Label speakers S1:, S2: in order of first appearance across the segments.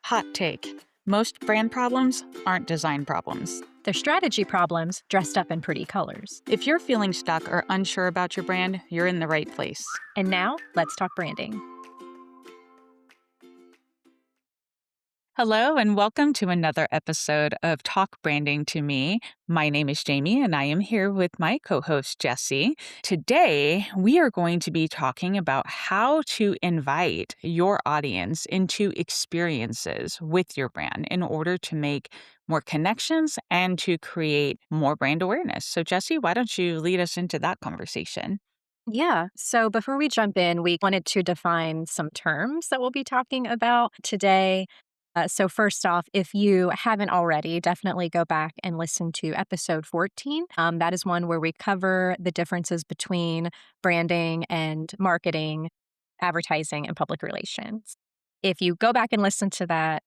S1: Hot take. Most brand problems aren't design problems.
S2: They're strategy problems dressed up in pretty colors.
S1: If you're feeling stuck or unsure about your brand, you're in the right place.
S2: And now, let's talk branding.
S1: Hello, and welcome to another episode of Talk Branding to Me. My name is Jamie, and I am here with my co host, Jessie. Today, we are going to be talking about how to invite your audience into experiences with your brand in order to make more connections and to create more brand awareness. So, Jessie, why don't you lead us into that conversation?
S2: Yeah, so before we jump in, we wanted to define some terms that we'll be talking about today. So, first off, if you haven't already, definitely go back and listen to episode 14. That is one where we cover the differences between branding and marketing, advertising, and public relations. If you go back and listen to that,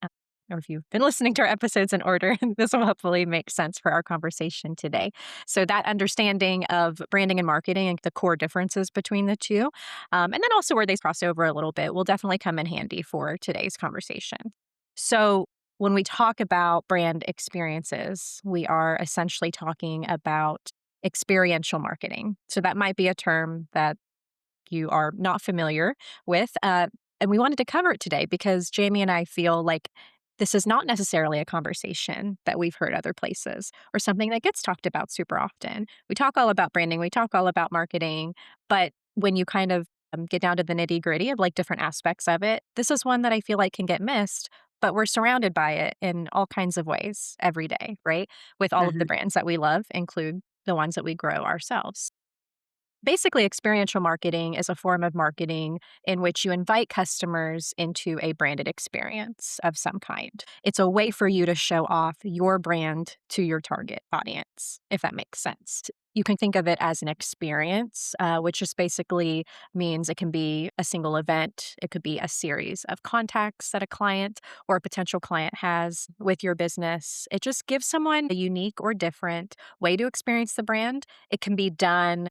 S2: or if you've been listening to our episodes in order, this will hopefully make sense for our conversation today. So, that understanding of branding and marketing and the core differences between the two, and then also where they cross over a little bit, will definitely come in handy for today's conversation. So, when we talk about brand experiences, we are essentially talking about experiential marketing. So, that might be a term that you are not familiar with. And we wanted to cover it today because Jamie and I feel like this is not necessarily a conversation that we've heard other places or something that gets talked about super often. We talk all about branding, we talk all about marketing, but when you kind of get down to the nitty gritty of like different aspects of it, this is one that I feel like can get missed. But we're surrounded by it in all kinds of ways every day, right? With all of the brands that we love, include the ones that we grow ourselves. Basically, experiential marketing is a form of marketing in which you invite customers into a branded experience of some kind. It's a way for you to show off your brand to your target audience, if that makes sense. You can think of it as an experience, which just basically means it can be a single event. It could be a series of contacts that a client or a potential client has with your business. It just gives someone a unique or different way to experience the brand. It can be done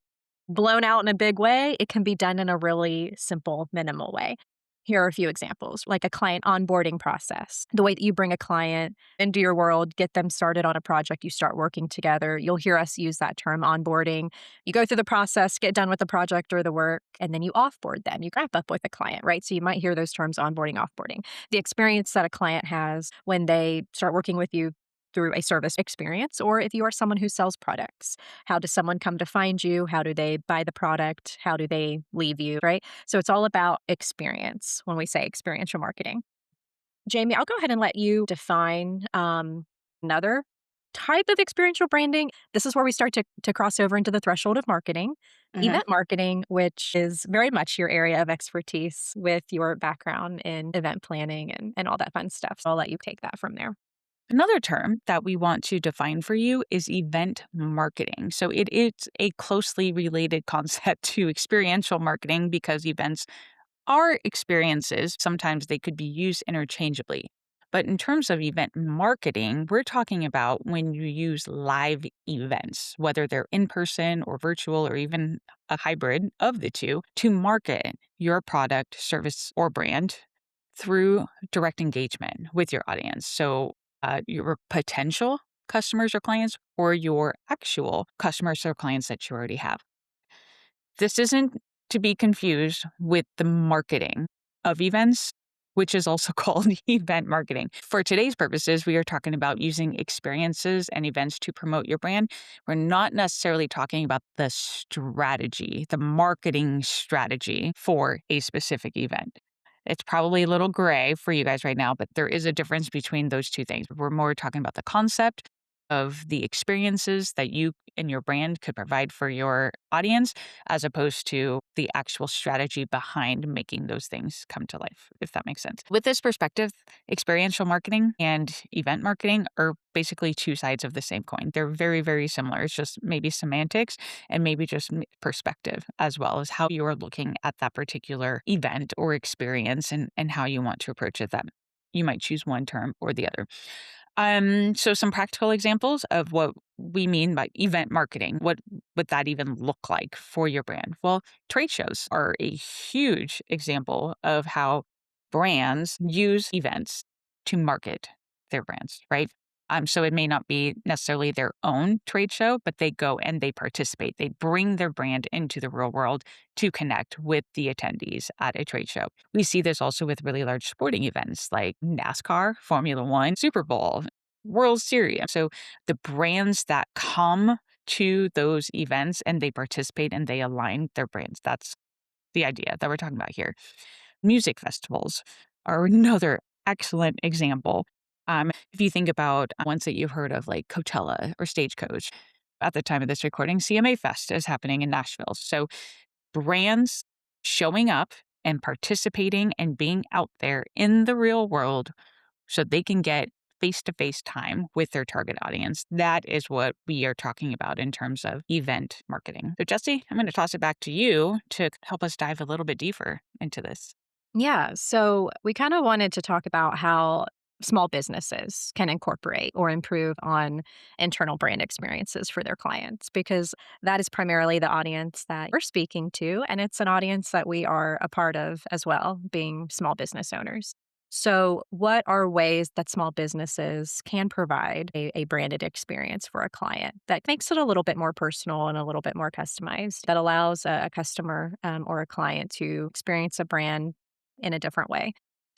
S2: blown out in a big way. It can be done in a really simple, minimal way. Here are a few examples, like a client onboarding process. The way that you bring a client into your world, get them started on a project, you start working together. You'll hear us use that term onboarding. You go through the process, get done with the project or the work, and then you offboard them. You wrap up with the client, right? So you might hear those terms onboarding, offboarding. The experience that a client has when they start working with you through a service experience, or if you are someone who sells products. How does someone come to find you? How do they buy the product? How do they leave you, right? So it's all about experience when we say experiential marketing. Jamie, I'll go ahead and let you define another type of experiential branding. This is where we start to cross over into the threshold of marketing.
S1: Mhm.
S2: Event marketing, which is very much your area of expertise with your background in event planning and all that fun stuff. So I'll let you take that from there.
S1: Another term that we want to define for you is event marketing. So it is a closely related concept to experiential marketing because events are experiences. Sometimes they could be used interchangeably. But in terms of event marketing, we're talking about when you use live events, whether they're in person or virtual or even a hybrid of the two, to market your product, service, or brand through direct engagement with your audience. So your potential customers or clients or your actual customers or clients that you already have. This isn't to be confused with the marketing of events, which is also called event marketing. For today's purposes, we are talking about using experiences and events to promote your brand. We're not necessarily talking about the strategy, the marketing strategy for a specific event. It's probably a little gray for you guys right now, but there is a difference between those two things. We're more talking about the concept of the experiences that you and your brand could provide for your audience, as opposed to the actual strategy behind making those things come to life, if that makes sense. With this perspective, experiential marketing and event marketing are basically two sides of the same coin. They're very, very similar. It's just maybe semantics and maybe just perspective, as well as how you are looking at that particular event or experience and how you want to approach it. That you might choose one term or the other. So some practical examples of what we mean by event marketing. What would that even look like for your brand? Well, trade shows are a huge example of how brands use events to market their brands, right? So it may not be necessarily their own trade show, but they go and they participate. They bring their brand into the real world to connect with the attendees at a trade show. We see this also with really large sporting events like NASCAR, Formula One, Super Bowl, World Series. So the brands that come to those events and they participate and they align their brands. That's the idea that we're talking about here. Music festivals are another excellent example. If you think about ones that you've heard of, like Coachella or Stagecoach, at the time of this recording, CMA Fest is happening in Nashville. So brands showing up and participating and being out there in the real world so they can get face to face time with their target audience. That is what we are talking about in terms of event marketing. So, Jesse, I'm going to toss it back to you to help us dive a little bit deeper into this.
S2: Yeah. So we kind of wanted to talk about how small businesses can incorporate or improve on internal brand experiences for their clients, because that is primarily the audience that we're speaking to. And it's an audience that we are a part of as well, being small business owners. So, what are ways that small businesses can provide a branded experience for a client that makes it a little bit more personal and a little bit more customized, that allows a customer or a client to experience a brand in a different way?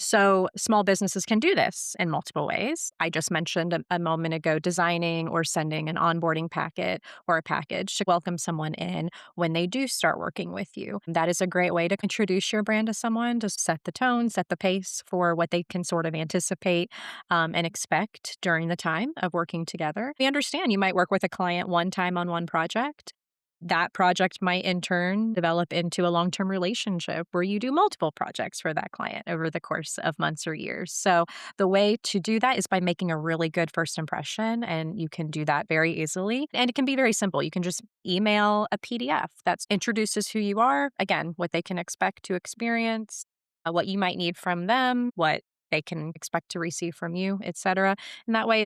S2: So, small businesses can do this in multiple ways. I just mentioned a moment ago designing or sending an onboarding packet or a package to welcome someone in when they do start working with you. That is a great way to introduce your brand to someone, to set the tone, set the pace for what they can sort of anticipate and expect during the time of working together. We understand you might work with a client one time on one project. That project might in turn develop into a long term relationship where you do multiple projects for that client over the course of months or years. So, the way to do that is by making a really good first impression. And you can do that very easily. And it can be very simple. You can just email a PDF that introduces who you are, again, what they can expect to experience, what you might need from them, what they can expect to receive from you, etc. And that way,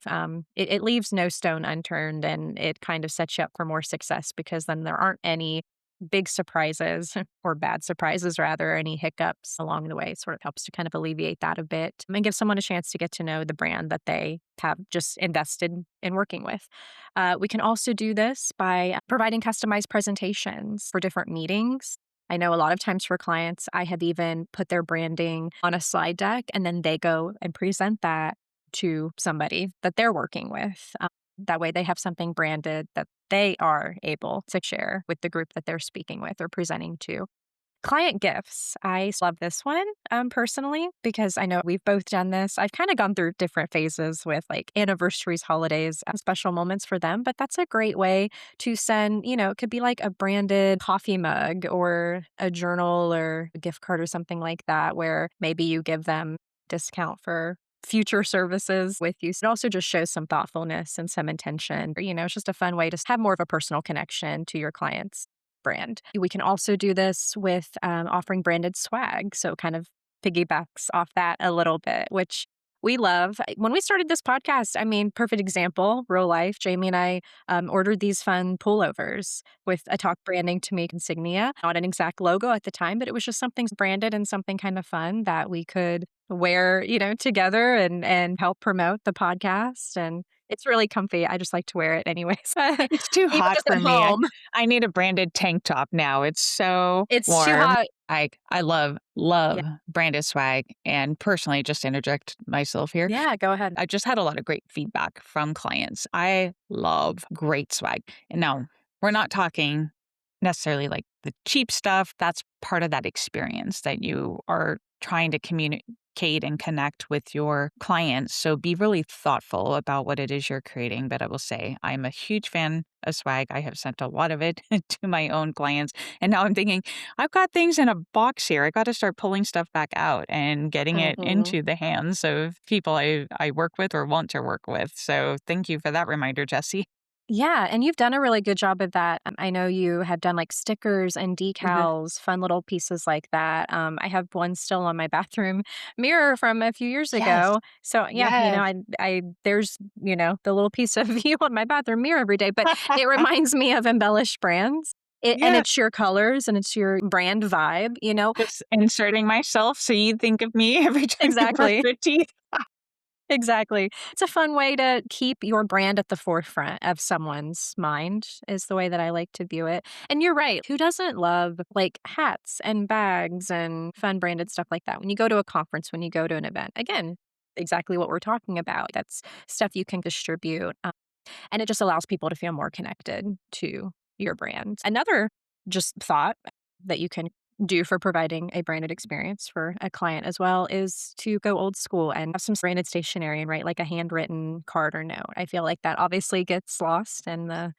S2: it leaves no stone unturned, and it kind of sets you up for more success, because then there aren't any big surprises or bad surprises, rather, any hiccups along the way. It sort of helps to kind of alleviate that a bit and give someone a chance to get to know the brand that they have just invested in working with. We can also do this by providing customized presentations for different meetings. I know a lot of times for clients, I have even put their branding on a slide deck and then they go and present that to somebody that they're working with. That way they have something branded that they are able to share with the group that they're speaking with or presenting to. Client gifts. I love this one personally, because I know we've both done this. I've kind of gone through different phases with like anniversaries, holidays, special moments for them, but that's a great way to send, it could be like a branded coffee mug or a journal or a gift card or something like that, where maybe you give them discount for future services with you. So it also just shows some thoughtfulness and some intention. It's just a fun way to have more of a personal connection to your clients' brand. We can also do this with offering branded swag. So it kind of piggybacks off that a little bit, which we love. When we started this podcast, I mean, perfect example, real life. Jamie and I ordered these fun pullovers with a talk branding to make insignia, not an exact logo at the time, but it was just something branded and something kind of fun that we could wear, together and help promote the podcast. And it's really comfy. I just like to wear it anyways.
S1: It's too
S2: Even
S1: hot
S2: just
S1: for
S2: at
S1: me.
S2: home.
S1: I need a branded tank top now. It's so
S2: It's too
S1: warm.
S2: hot.
S1: I love
S2: Yeah.
S1: branded swag. And personally, just to interject myself here,
S2: Yeah, go ahead.
S1: I just had a lot of great feedback from clients. I love great swag. And now we're not talking necessarily like the cheap stuff. That's part of that experience that you are trying to communicate and connect with your clients. So be really thoughtful about what it is you're creating. But I will say, I'm a huge fan of swag. I have sent a lot of it to my own clients. And now I'm thinking, I've got things in a box here. I got to start pulling stuff back out and getting it
S2: Mhm.
S1: into the hands of people I work with or want to work with. So thank you for that reminder, Jesse.
S2: Yeah, and you've done a really good job of that. I know you have done like stickers and
S1: Mhm.
S2: decals, fun little pieces like that. I have one still on my bathroom mirror from a few years
S1: Yes.
S2: ago. So yeah,
S1: Yes.
S2: I there's the little piece of you on my bathroom mirror every day, but it reminds me of embellished brands. And
S1: Yeah.
S2: it's your colors and it's your brand vibe.
S1: Just inserting myself so you think of me every time you brush
S2: Exactly.
S1: your teeth.
S2: Exactly. It's a fun way to keep your brand at the forefront of someone's mind, is the way that I like to view it. And you're right. Who doesn't love like hats and bags and fun branded stuff like that? When you go to a conference, when you go to an event, again, exactly what we're talking about. That's stuff you can distribute. And it just allows people to feel more connected to your brand. Another just thought that you can do for providing a branded experience for a client as well is to go old school and have some branded stationery and write like a handwritten card or note. I feel like that obviously gets lost in the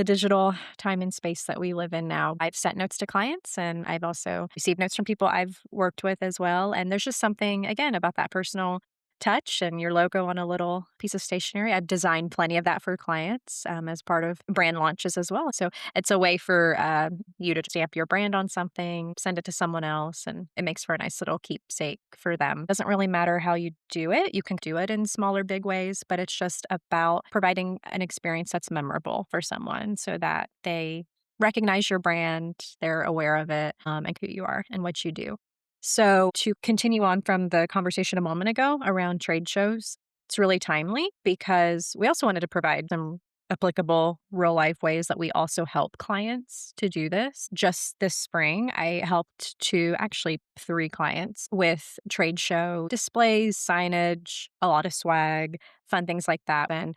S2: digital time and space that we live in now. I've sent notes to clients and I've also received notes from people I've worked with as well. And there's just something, again, about that personal touch and your logo on a little piece of stationery. I've designed plenty of that for clients as part of brand launches as well. So it's a way for you to stamp your brand on something, send it to someone else, and it makes for a nice little keepsake for them. Doesn't really matter how you do it. You can do it in smaller, big ways, but it's just about providing an experience that's memorable for someone so that they recognize your brand, they're aware of it, and who you are and what you do. So, to continue on from the conversation a moment ago around trade shows, it's really timely because we also wanted to provide some applicable real life ways that we also help clients to do this. Just this spring, I helped to actually 3 clients with trade show displays, signage, a lot of swag, fun things like that. And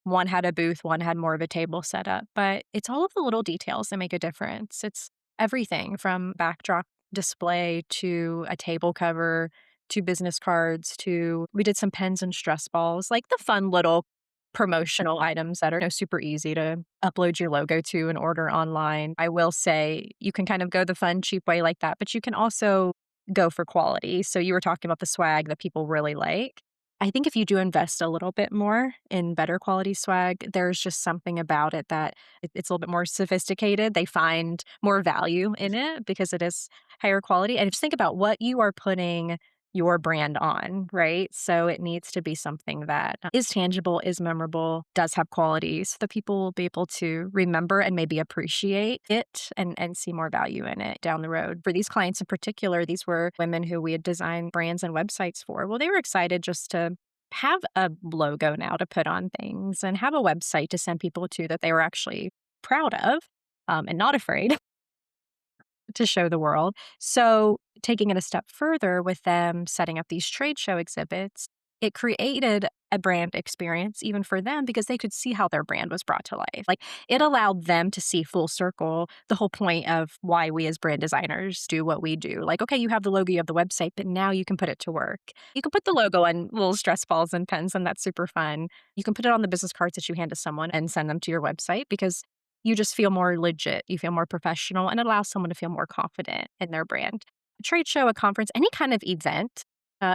S2: one had a booth, one had more of a table set up, but it's all of the little details that make a difference. It's everything from backdrop display to a table cover to business cards to we did some pens and stress balls, like the fun little promotional items that are super easy to upload your logo to and order online. I will say you can kind of go the fun, cheap way like that, but you can also go for quality. So you were talking about the swag that people really like. I think if you do invest a little bit more in better quality swag, there's just something about it that it's a little bit more sophisticated. They find more value in it because it is higher quality. And just think about what you are putting your brand on, right? So it needs to be something that is tangible, is memorable, does have quality so that people will be able to remember and maybe appreciate it and see more value in it down the road. For these clients in particular, these were women who we had designed brands and websites for. Well, they were excited just to have a logo now to put on things and have a website to send people to that they were actually proud of and not afraid to show the world. So, taking it a step further with them setting up these trade show exhibits, it created a brand experience even for them because they could see how their brand was brought to life. Like it allowed them to see full circle the whole point of why we as brand designers do what we do. Like, okay, you have the logo, you have the website, but now you can put it to work. You can put the logo on little stress balls and pens, and that's super fun. You can put it on the business cards that you hand to someone and send them to your website because you just feel more legit, you feel more professional, and it allows someone to feel more confident in their brand. A trade show, a conference, any kind of event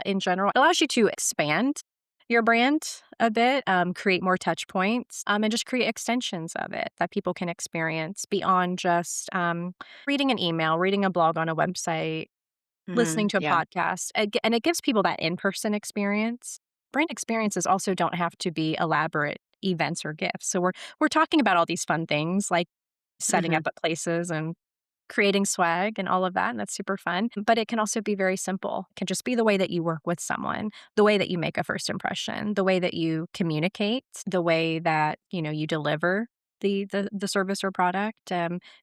S2: in general, allows you to expand your brand a bit, create more touch points, and just create extensions of it that people can experience beyond just reading an email, reading a blog on a website, listening to a
S1: Yeah.
S2: podcast. And it gives people that in person experience. Brand experiences also don't have to be elaborate events or gifts. So we're talking about all these fun things like setting
S1: Hmm.
S2: up at places and creating swag and all of that, and that's super fun. But it can also be very simple. It can just be the way that you work with someone, the way that you make a first impression, the way that you communicate, the way that, you deliver the service or product.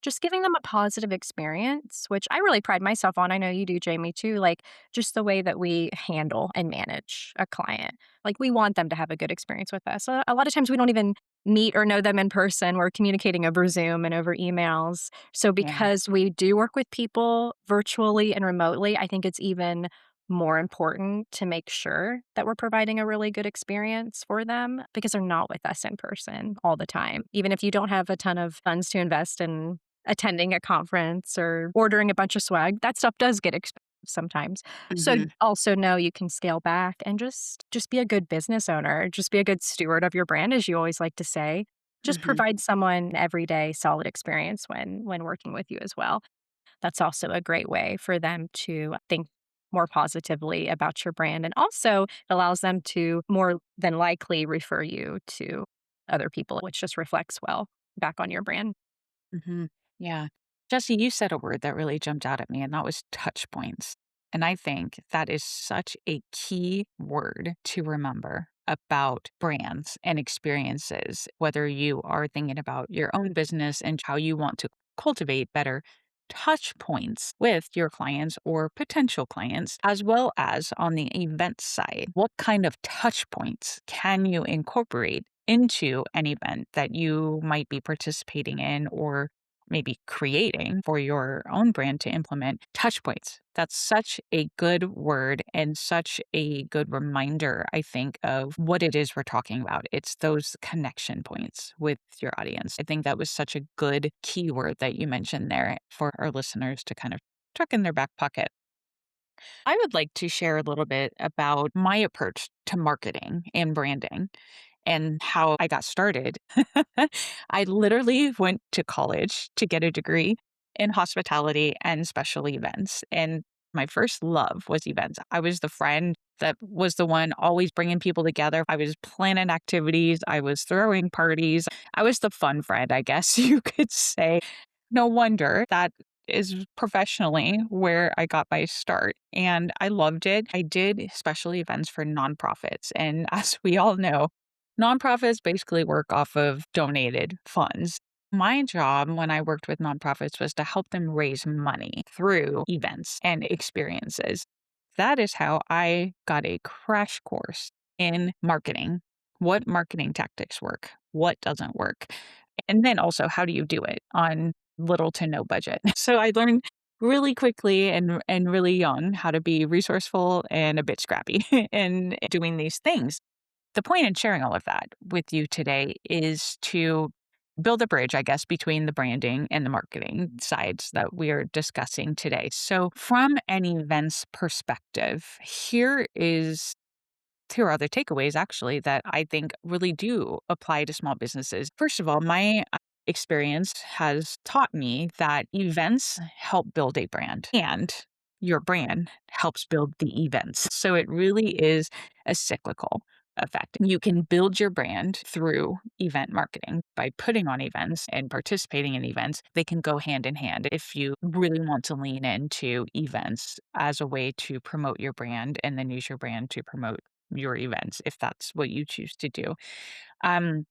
S2: Just giving them a positive experience, which I really pride myself on. I know you do, Jamie, too. Like just the way that we handle and manage a client. Like we want them to have a good experience with us. A lot of times we don't even meet or know them in person. We're communicating over Zoom and over emails. So,
S1: Yeah.
S2: because we do work with people virtually and remotely, I think it's even more important to make sure that we're providing a really good experience for them because they're not with us in person all the time. Even if you don't have a ton of funds to invest in attending a conference or ordering a bunch of swag, that stuff does get expensive sometimes. So
S1: Hmm.
S2: also know you can scale back and just be a good business owner, just be a good steward of your brand as you always like to say. Just
S1: Hmm.
S2: provide someone an everyday solid experience when working with you as well. That's also a great way for them to think more positively about your brand. And also, it allows them to more than likely refer you to other people, which just reflects well back on your brand.
S1: Hmm. Yeah. Jesse, you said a word that really jumped out at me, and that was touch points. And I think that is such a key word to remember about brands and experiences, whether you are thinking about your own business and how you want to cultivate better touch points with your clients or potential clients, as well as on the event side. What kind of touch points can you incorporate into an event that you might be participating in or maybe creating for your own brand to implement touch points? That's such a good word and such a good reminder, I think, of what it is we're talking about. It's those connection points with your audience. I think that was such a good keyword that you mentioned there for our listeners to kind of tuck in their back pocket. I would like to share a little bit about my approach to marketing and branding and how I got started. I literally went to college to get a degree in hospitality and special events. And my first love was events. I was the friend that was the one always bringing people together. I was planning activities, I was throwing parties. I was the fun friend, I guess you could say. No wonder that is professionally where I got my start. And I loved it. I did special events for nonprofits. And as we all know, nonprofits basically work off of donated funds. My job when I worked with nonprofits was to help them raise money through events and experiences. That is how I got a crash course in marketing. What marketing tactics work? What doesn't work? And then also, how do you do it on little to no budget? So I learned really quickly and really young how to be resourceful and a bit scrappy in doing these things. The point in sharing all of that with you today is to build a bridge, I guess, between the branding and the marketing sides that we are discussing today. So, from an events perspective, here are the takeaways actually that I think really do apply to small businesses. First of all, my experience has taught me that events help build a brand and your brand helps build the events. So it really is a cyclical effect. You can build your brand through event marketing by putting on events and participating in events. They can go hand in hand if you really want to lean into events as a way to promote your brand and then use your brand to promote your events if that's what you choose to do. Um,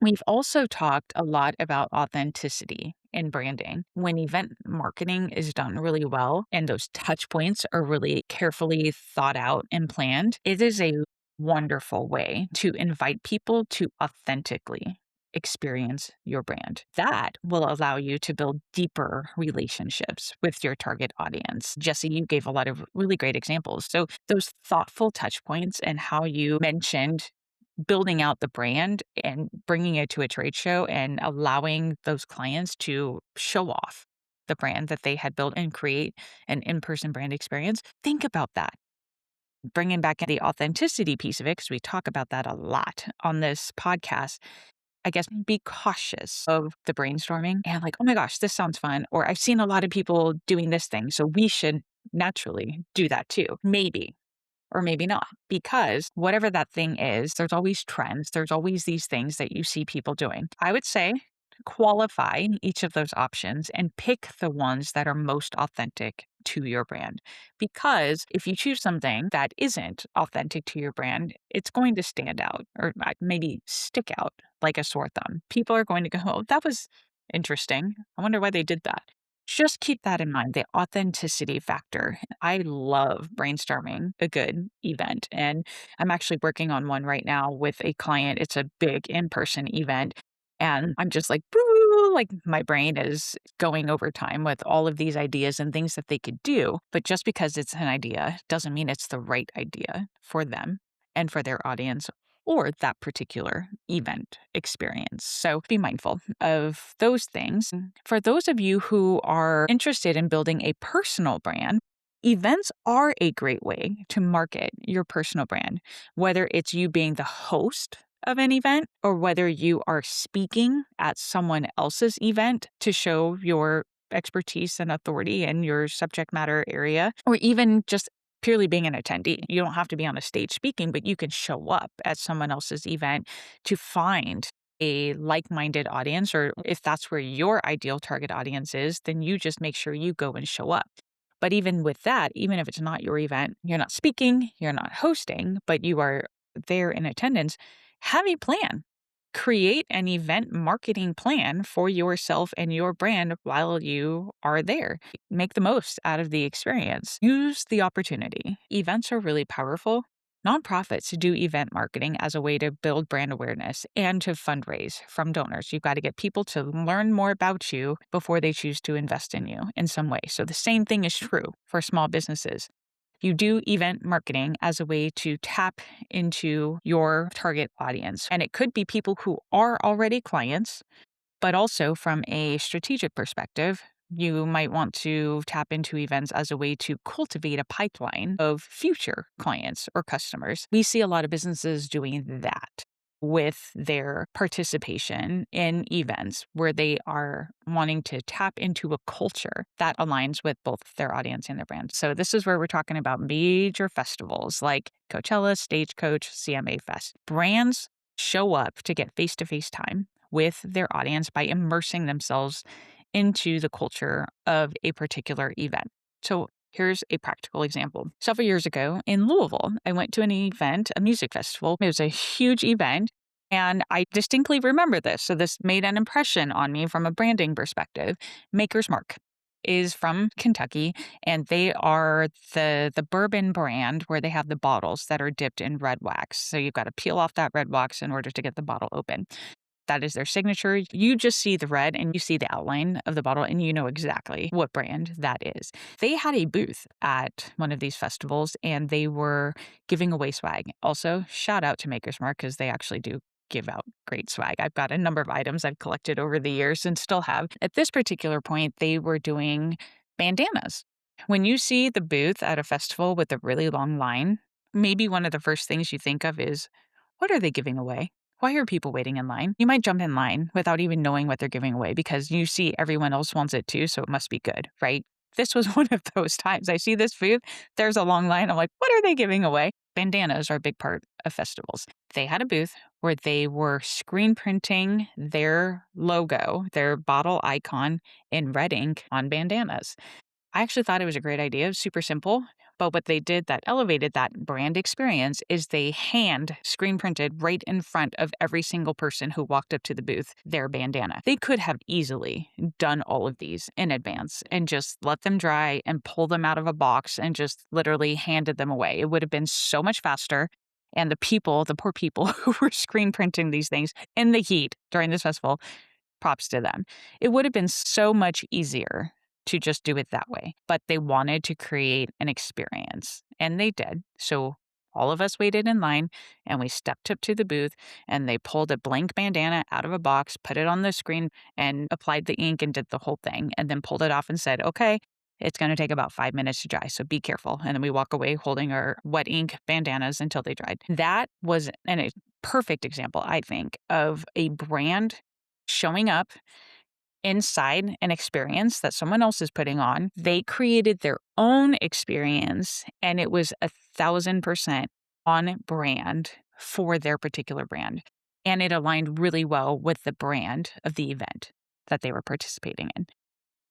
S1: we've also talked a lot about authenticity in branding. When event marketing is done really well and those touch points are really carefully thought out and planned, it is a wonderful way to invite people to authentically experience your brand. That will allow you to build deeper relationships with your target audience. Jesse, you gave a lot of really great examples. So, those thoughtful touch points and how you mentioned building out the brand and bringing it to a trade show and allowing those clients to show off the brand that they had built and create an in-person brand experience. Think about that. Bringing back the authenticity piece of it, because we talk about that a lot on this podcast. I guess be cautious of the brainstorming and like, oh my gosh, this sounds fun. Or I've seen a lot of people doing this thing. So we should naturally do that too. Maybe or maybe not. Because whatever that thing is, there's always trends. There's always these things that you see people doing. I would say qualify each of those options and pick the ones that are most authentic to your brand. Because if you choose something that isn't authentic to your brand, it's going to stand out or maybe stick out like a sore thumb. People are going to go, oh, that was interesting. I wonder why they did that. Just keep that in mind, the authenticity factor. I love brainstorming a good event, and I'm actually working on one right now with a client. It's a big in person event. And I'm just like, "Boo," like my brain is going over time with all of these ideas and things that they could do. But just because it's an idea doesn't mean it's the right idea for them and for their audience or that particular event experience. So be mindful of those things. For those of you who are interested in building a personal brand, events are a great way to market your personal brand, whether it's you being the host of an event or whether you are speaking at someone else's event to show your expertise and authority in your subject matter area, or even just purely being an attendee. You don't have to be on a stage speaking, but you can show up at someone else's event to find a like-minded audience, or if that's where your ideal target audience is, then you just make sure you go and show up. But even with that, even if it's not your event, you're not speaking, you're not hosting, but you are there in attendance, have a plan. Create an event marketing plan for yourself and your brand while you are there. Make the most out of the experience. Use the opportunity. Events are really powerful. Nonprofits do event marketing as a way to build brand awareness and to fundraise from donors. You've got to get people to learn more about you before they choose to invest in you in some way. So the same thing is true for small businesses. You do event marketing as a way to tap into your target audience. And it could be people who are already clients, but also from a strategic perspective, you might want to tap into events as a way to cultivate a pipeline of future clients or customers. We see a lot of businesses doing that with their participation in events where they are wanting to tap into a culture that aligns with both their audience and their brand. So this is where we're talking about major festivals like Coachella, Stagecoach, CMA Fest. Brands show up to get face-to-face time with their audience by immersing themselves into the culture of a particular event. So here's a practical example. Several years ago in Louisville, I went to an event, a music festival. It was a huge event. And I distinctly remember this. So this made an impression on me from a branding perspective. Maker's Mark is from Kentucky, and they are the bourbon brand where they have the bottles that are dipped in red wax. So you've got to peel off that red wax in order to get the bottle open. That is their signature. You just see the red and you see the outline of the bottle and you know exactly what brand that is. They had a booth at one of these festivals and they were giving away swag. Also, shout out to Maker's Mark because they actually do give out great swag. I've got a number of items I've collected over the years and still have. At this particular point, they were doing bandanas. When you see the booth at a festival with a really long line, maybe one of the first things you think of is, what are they giving away? Why are people waiting in line? You might jump in line without even knowing what they're giving away because you see everyone else wants it too, so it must be good, right? This was one of those times. I see this booth, there's a long line. I'm like, what are they giving away? Bandanas are a big part of festivals. They had a booth where they were screen printing their logo, their bottle icon in red ink on bandanas. I actually thought it was a great idea. It was super simple. But what they did that elevated that brand experience is they hand screen printed right in front of every single person who walked up to the booth their bandana. They could have easily done all of these in advance and just let them dry and pull them out of a box and just literally handed them away. It would have been so much faster. And the people, the poor people who were screen printing these things in the heat during this festival, props to them. It would have been so much easier to just do it that way, but they wanted to create an experience, and they did. So all of us waited in line, and we stepped up to the booth, and they pulled a blank bandana out of a box, put it on the screen, and applied the ink and did the whole thing, and then pulled it off and said, okay, it's going to take about 5 minutes to dry, so be careful. And then we walk away holding our wet ink bandanas until they dried. That was a perfect example, I think, of a brand showing up inside an experience that someone else is putting on. They created their own experience and it was 1,000% on brand for their particular brand. And it aligned really well with the brand of the event that they were participating in.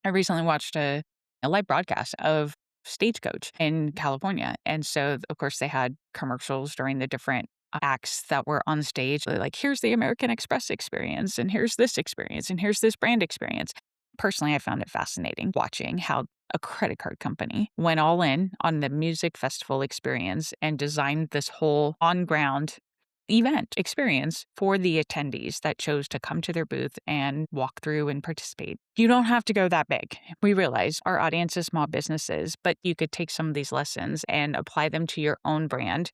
S1: I recently watched a live broadcast of Stagecoach in California. And so, of course, they had commercials during the different acts that were on stage. They're like, here's the American Express experience, and here's this experience, and here's this brand experience. Personally, I found it fascinating watching how a credit card company went all in on the music festival experience and designed this whole on ground event experience for the attendees that chose to come to their booth and walk through and participate. You don't have to go that big. We realize our audience is small businesses, but you could take some of these lessons and apply them to your own brand.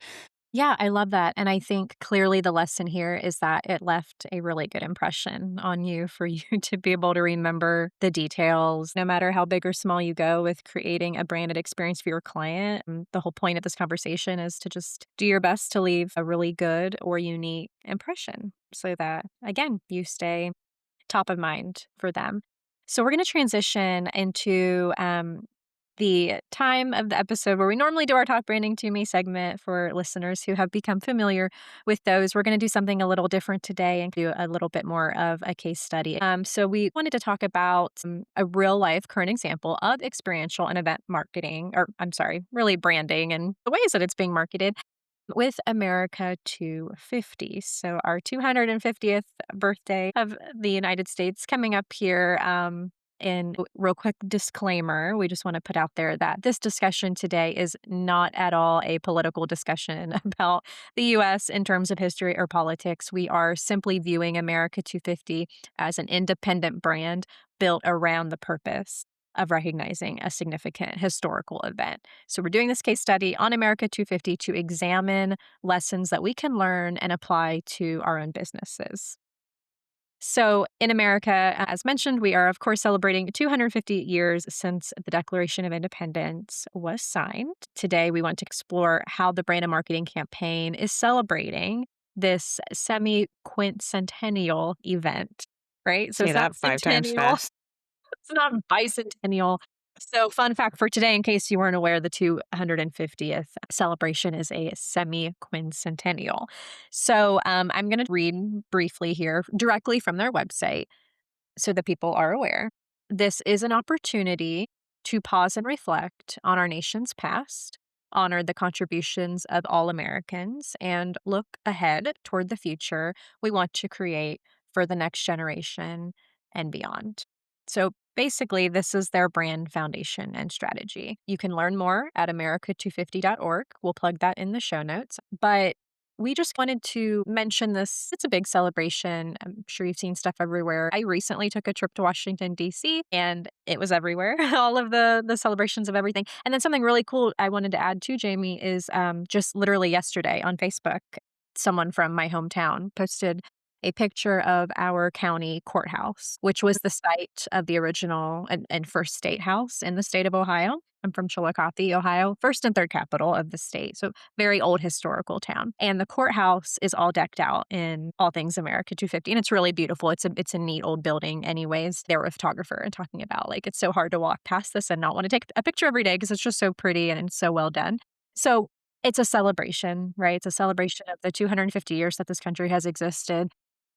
S2: Yeah, I love that. And I think clearly the lesson here is that it left a really good impression on you for you to be able to remember the details, no matter how big or small you go with creating a branded experience for your client. The whole point of this conversation is to just do your best to leave a really good or unique impression so that, again, you stay top of mind for them. So we're going to transition into the time of the episode where we normally do our Talk Branding to Me segment for listeners who have become familiar with those. We're going to do something a little different today and do a little bit more of a case study. So we wanted to talk about a real life current example of experiential and event marketing, or I'm sorry, really branding and the ways that it's being marketed with America 250. So, our 250th birthday of the United States coming up here. And real quick disclaimer, we just want to put out there that this discussion today is not at all a political discussion about the US in terms of history or politics. We are simply viewing America 250 as an independent brand built around the purpose of recognizing a significant historical event. So, we're doing this case study on America 250 to examine lessons that we can learn and apply to our own businesses. So, in America, as mentioned, we are, of course, celebrating 250 years since the Declaration of Independence was signed. Today, we want to explore how the brand and marketing campaign is celebrating this semi-quincentennial event, right? So,
S1: Say
S2: it's not
S1: that 5 times
S2: centennial,
S1: fast.
S2: it's not bicentennial. So, fun fact for today, in case you weren't aware, the 250th celebration is a semi-quincentennial. So, I'm going to read briefly here directly from their website so that people are aware. This is an opportunity to pause and reflect on our nation's past, honor the contributions of all Americans, and look ahead toward the future we want to create for the next generation and beyond. So basically, this is their brand foundation and strategy. You can learn more at america250.org. We'll plug that in the show notes. But we just wanted to mention this. It's a big celebration. I'm sure you've seen stuff everywhere. I recently took a trip to Washington, D.C., and it was everywhere, all of the celebrations of everything. And then something really cool I wanted to add too, Jamie, is just literally yesterday on Facebook, someone from my hometown posted a picture of our county courthouse, which was the site of the original and first state house in the state of Ohio. I'm from Chillicothe, Ohio, first and third capital of the state. So very old historical town. And the courthouse is all decked out in all things America 250. And it's really beautiful. It's a neat old building anyways. They were a photographer and talking about like it's so hard to walk past this and not want to take a picture every day because it's just so pretty and it's so well done. So it's a celebration, right? It's a celebration of the 250 years that this country has existed.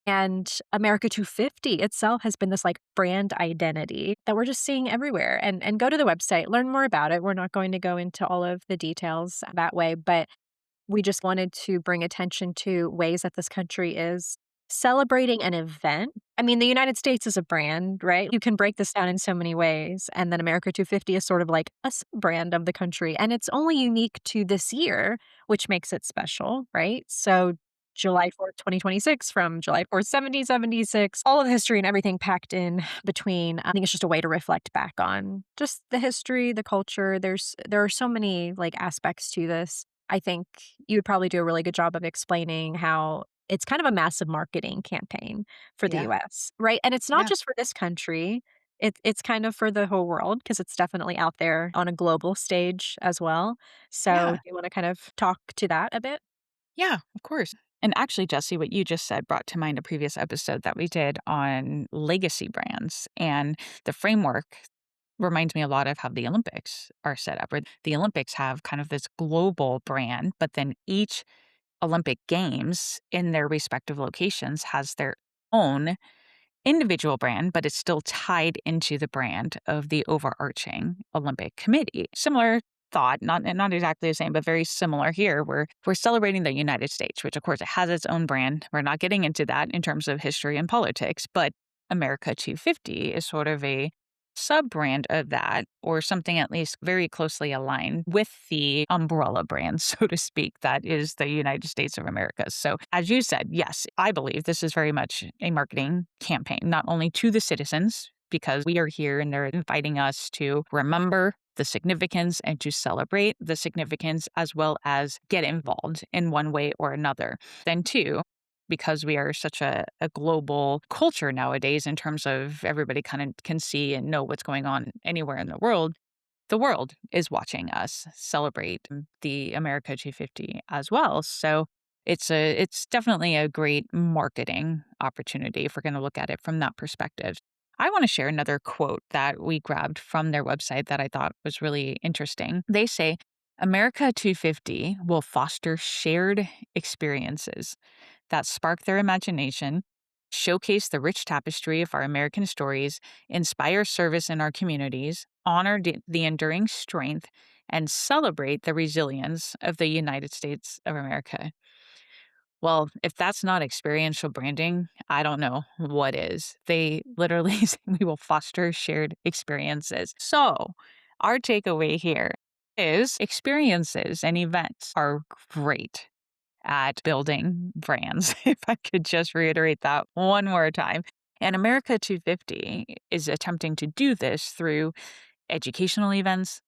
S2: And America 250 itself has been this like brand identity that we're just seeing everywhere. And go to the website, learn more about it. We're not going to go into all of the details that way, but we just wanted to bring attention to ways that this country is celebrating an event. I mean, the United States is a brand, right? You can break this down in so many ways. And then America 250 is sort of like a brand of the country. And it's only unique to this year, which makes it special, right? So July 4th, 2026 from July 4th, 1776, all of the history and everything packed in between. I think it's just a way to reflect back on just the history, the culture. There are so many like aspects to this. I think you would probably do a really good job of explaining how it's kind of a massive marketing campaign for the
S1: Yeah.
S2: US, right? And it's not
S1: Yeah.
S2: just for this country. It's kind of for the whole world because it's definitely out there on a global stage as well. So,
S1: Yeah.
S2: do you want to kind of talk to that a bit?
S1: Yeah, of course. And actually, Jesse, what you just said brought to mind a previous episode that we did on legacy brands. And the framework reminds me a lot of how the Olympics are set up, where the Olympics have kind of this global brand, but then each Olympic Games in their respective locations has their own individual brand, but it's still tied into the brand of the overarching Olympic Committee. Similar thought, not exactly the same, but very similar here. We're celebrating the United States, which of course it has its own brand. We're not getting into that in terms of history and politics, but America 250 is sort of a sub brand of that, or something at least very closely aligned with the umbrella brand, so to speak, that is the United States of America. So, as you said, yes, I believe this is very much a marketing campaign, not only to the citizens, because we are here and they're inviting us to remember the significance and to celebrate the significance as well as get involved in one way or another. Then, two, because we are such a global culture nowadays in terms of everybody kind of can see and know what's going on anywhere in the world is watching us celebrate the America 250 as well. So it's definitely a great marketing opportunity if we're going to look at it from that perspective. I want to share another quote that we grabbed from their website that I thought was really interesting. They say, America 250 will foster shared experiences that spark their imagination, showcase the rich tapestry of our American stories, inspire service in our communities, honor the enduring strength, and celebrate the resilience of the United States of America. Well, if that's not experiential branding, I don't know what is. They literally say we will foster shared experiences. So, our takeaway here is experiences and events are great at building brands. If I could just reiterate that one more time. And America 250 is attempting to do this through educational events,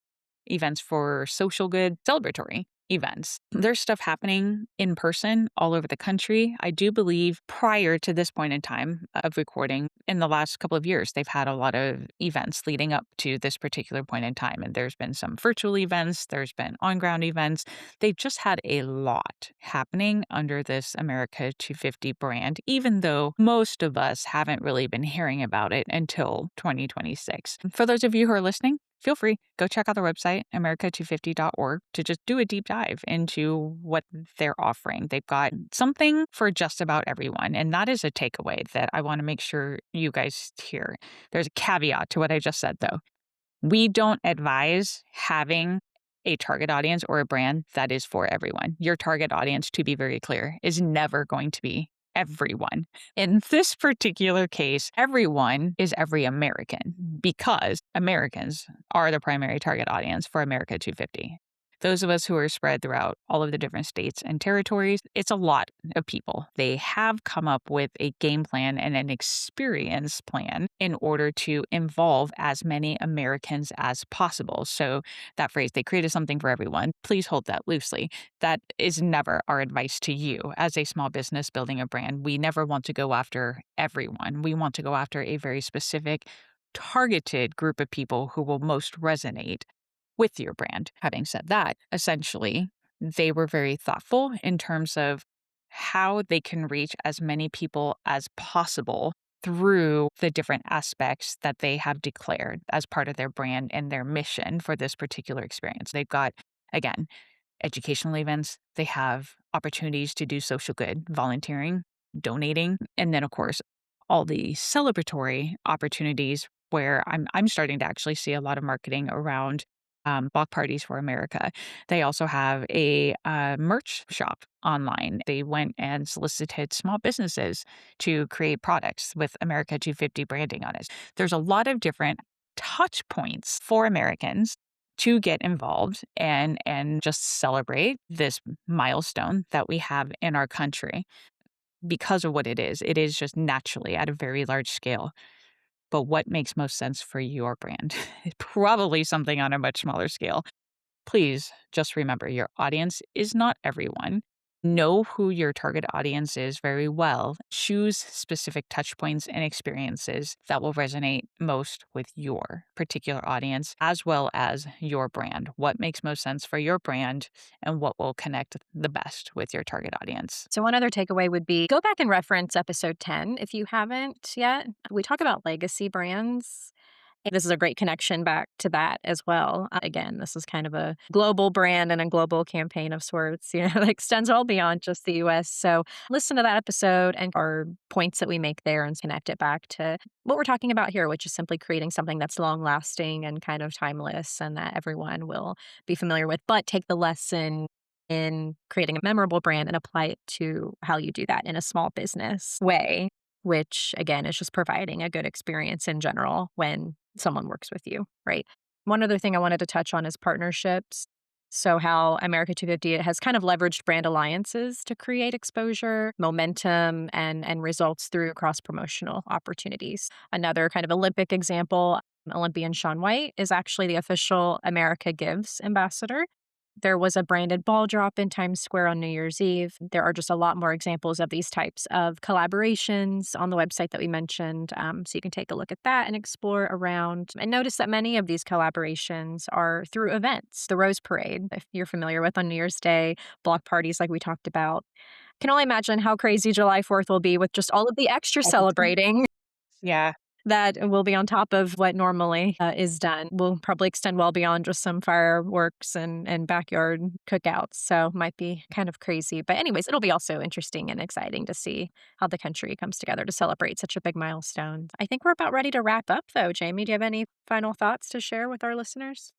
S1: events for social good, celebratory events. There's stuff happening in person all over the country. I do believe prior to this point in time of recording, in the last couple of years, they've had a lot of events leading up to this particular point in time. And there's been some virtual events, there's been on ground events. They've just had a lot happening under this America 250 brand, even though most of us haven't really been hearing about it until 2026. For those of you who are listening, feel free, go check out their website, america250.org, to just do a deep dive into what they're offering. They've got something for just about everyone. And that is a takeaway that I want to make sure you guys hear. There's a caveat to what I just said, though. We don't advise having a target audience or a brand that is for everyone. Your target audience, to be very clear, is never going to be everyone. In this particular case, everyone is every American because Americans are the primary target audience for America 250. Those of us who are spread throughout all of the different states and territories, it's a lot of people. They have come up with a game plan and an experience plan in order to involve as many Americans as possible. So, that phrase, they created something for everyone, please hold that loosely. That is never our advice to you as a small business building a brand. We never want to go after everyone. We want to go after a very specific, targeted group of people who will most resonate with your brand. Having said that, essentially, they were very thoughtful in terms of how they can reach as many people as possible through the different aspects that they have declared as part of their brand and their mission for this particular experience. They've got, again, educational events, they have opportunities to do social good, volunteering, donating, and then, of course, all the celebratory opportunities where I'm starting to actually see a lot of marketing around block parties for America. They also have a merch shop online. They went and solicited small businesses to create products with America 250 branding on it. There's a lot of different touch points for Americans to get involved and just celebrate this milestone that we have in our country because of what it is. It is just naturally at a very large scale. But what makes most sense for your brand? Probably something on a much smaller scale. Please just remember your audience is not everyone. Know who your target audience is very well. Choose specific touch points and experiences that will resonate most with your particular audience as well as your brand. What makes most sense for your brand and what will connect the best with your target audience.
S2: So, one other takeaway would be go back and reference episode 10 if you haven't yet. We talk about legacy brands. This is a great connection back to that as well. Again, this is kind of a global brand and a global campaign of sorts, that extends all beyond just the US. So listen to that episode and our points that we make there and connect it back to what we're talking about here, which is simply creating something that's long lasting and kind of timeless and that everyone will be familiar with, but take the lesson in creating a memorable brand and apply it to how you do that in a small business way, which again is just providing a good experience in general when someone works with you, right? One other thing I wanted to touch on is partnerships. So, how America 250 has kind of leveraged brand alliances to create exposure, momentum, and results through cross promotional opportunities. Another kind of Olympic example, Olympian Shaun White is actually the official America Gives ambassador. There was a branded ball drop in Times Square on New Year's Eve. There are just a lot more examples of these types of collaborations on the website that we mentioned. So you can take a look at that and explore around and notice that many of these collaborations are through events. The Rose Parade, if you're familiar with on New Year's Day, block parties like we talked about. Can only imagine how crazy July 4th will be with just all of the extra
S1: All the time.
S2: celebrating.
S1: Yeah.
S2: that will be on top of what normally is done. Will probably extend well beyond just some fireworks and backyard cookouts. So might be kind of crazy. But anyways, it'll be also interesting and exciting to see how the country comes together to celebrate such a big milestone. I think we're about ready to wrap up though. Jamie, do you have any final thoughts to share with our listeners?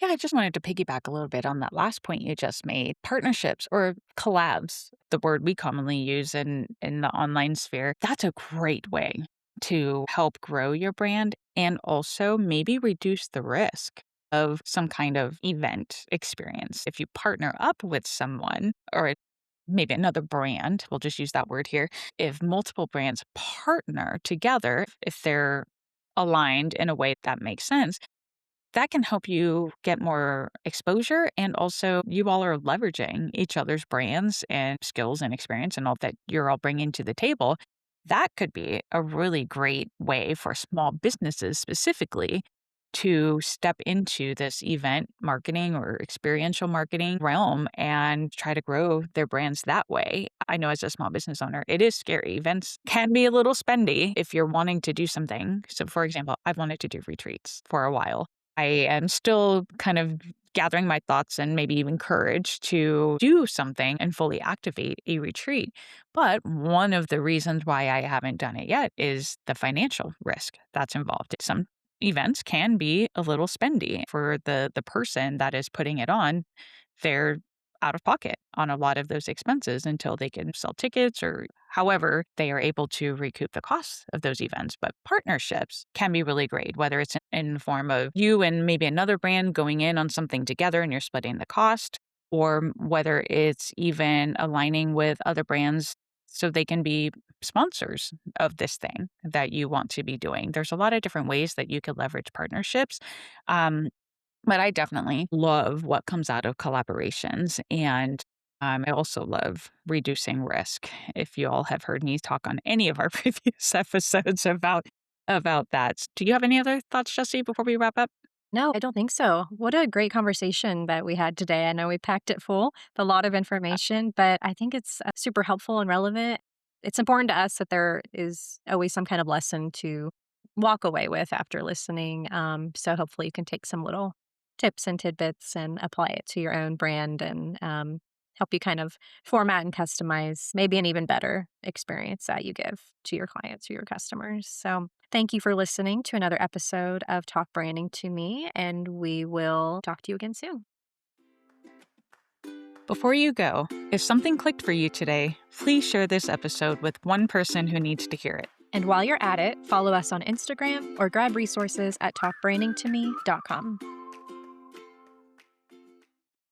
S1: Yeah, I just wanted to piggyback a little bit on that last point you just made. Partnerships or collabs, the word we commonly use in the online sphere, that's a great way to help grow your brand and also maybe reduce the risk of some kind of event experience. If you partner up with someone or maybe another brand, we'll just use that word here. If multiple brands partner together, if they're aligned in a way that makes sense, that can help you get more exposure, and also you all are leveraging each other's brands and skills and experience and all that you're all bringing to the table. That could be a really great way for small businesses specifically to step into this event marketing or experiential marketing realm and try to grow their brands that way. I know as a small business owner, it is scary. Events can be a little spendy if you're wanting to do something. So, for example, I've wanted to do retreats for a while. I am still kind of gathering my thoughts and maybe even courage to do something and fully activate a retreat. But one of the reasons why I haven't done it yet is the financial risk that's involved. Some events can be a little spendy for the person that is putting it on. They're out of pocket on a lot of those expenses until they can sell tickets or however they are able to recoup the costs of those events. But partnerships can be really great, whether it's in the form of you and maybe another brand going in on something together and you're splitting the cost, or whether it's even aligning with other brands so they can be sponsors of this thing that you want to be doing. There's a lot of different ways that you could leverage partnerships. Um, but I definitely love what comes out of collaborations. And I also love reducing risk. If you all have heard me talk on any of our previous episodes about that. Do you have any other thoughts, Jesse, before we wrap up?
S2: No, I don't think so. What a great conversation that we had today. I know we packed it full, with a lot of information, but I think it's super helpful and relevant. It's important to us that there is always some kind of lesson to walk away with after listening. So hopefully you can take some little tips and tidbits and apply it to your own brand and help you kind of format and customize maybe an even better experience that you give to your clients or your customers. So thank you for listening to another episode of Talk Branding to Me, and we will talk to you again soon.
S1: Before you go, if something clicked for you today, please share this episode with one person who needs to hear it.
S2: And while you're at it, follow us on Instagram or grab resources at talkbrandingtome.com.